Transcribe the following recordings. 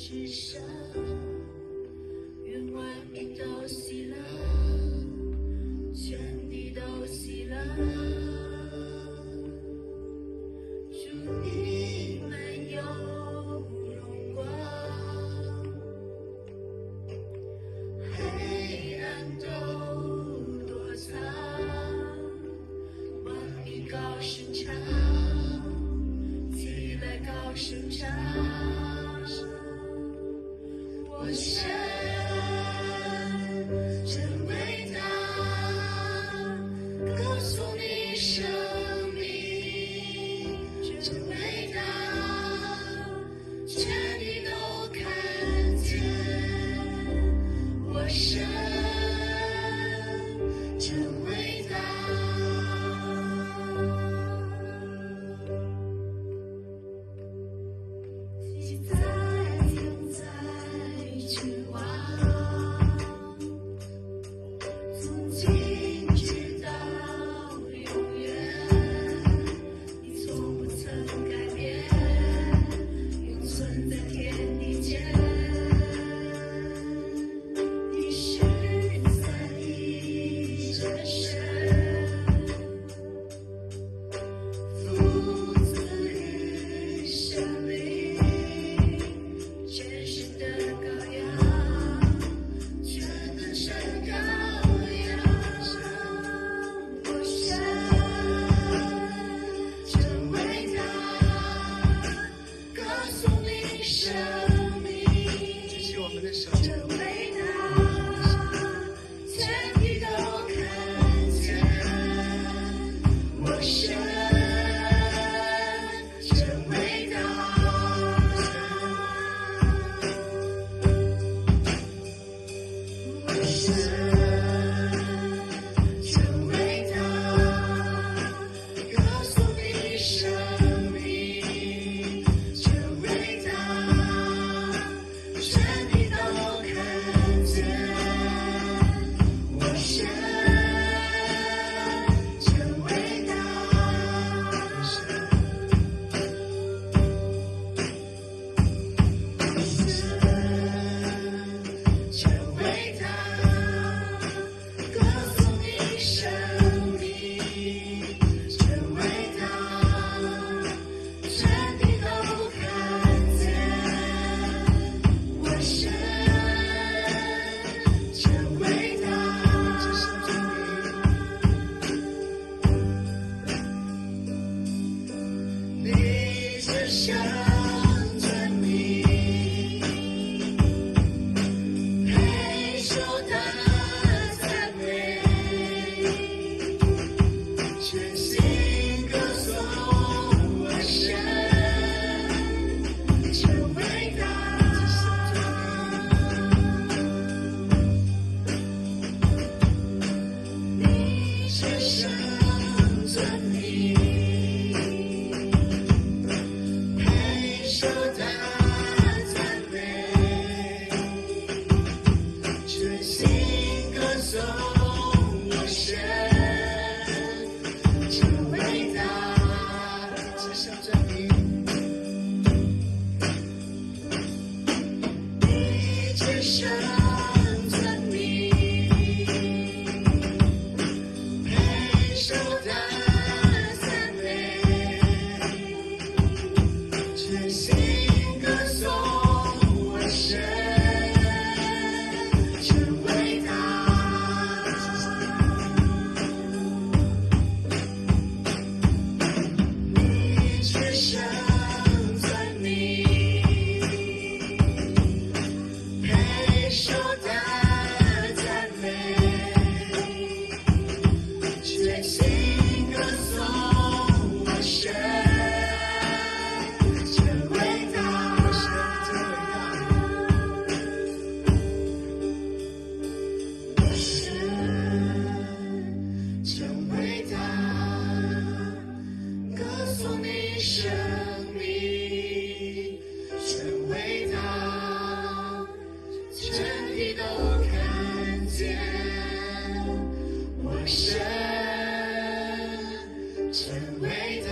之上，愿万民都喜乐，全地都喜乐。祝你们有荣光，黑暗都躲藏，万民高声唱，起来高声唱。我神真伟大，歌颂你生命真伟大，全地都看见。我神真伟大。记载永在之王，从今直到永远，你从不曾改变，永存在天地间。你是三一真神，父子与生灵，全身的羔羊，全能神羔羊。我神真伟大，歌颂你生命举起我们的手，真伟大，全地都看见。我神真伟大。我神真伟大，歌颂你生命真伟大，全地都看见。我神真伟大。真伟大，歌颂你生命真伟大，全地都看见。我神真伟大，你只想尊名，配受大赞美，全心歌颂我神真伟大。你只想尊名，配受大赞美，全心歌颂我神真伟大。只想证明，你只想尊名，配受大赞美，全心歌颂我神真伟大。你只想尊名，配受大赞美，全心歌颂我神真伟大。我神真伟大。我神真伟大，歌颂你生命真伟大，全地都看见。我神真伟大。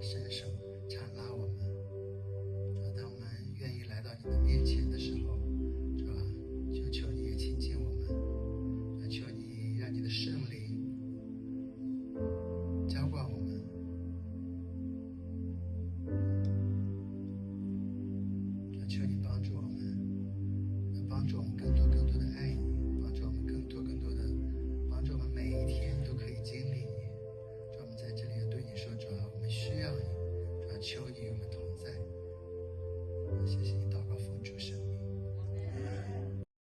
身上。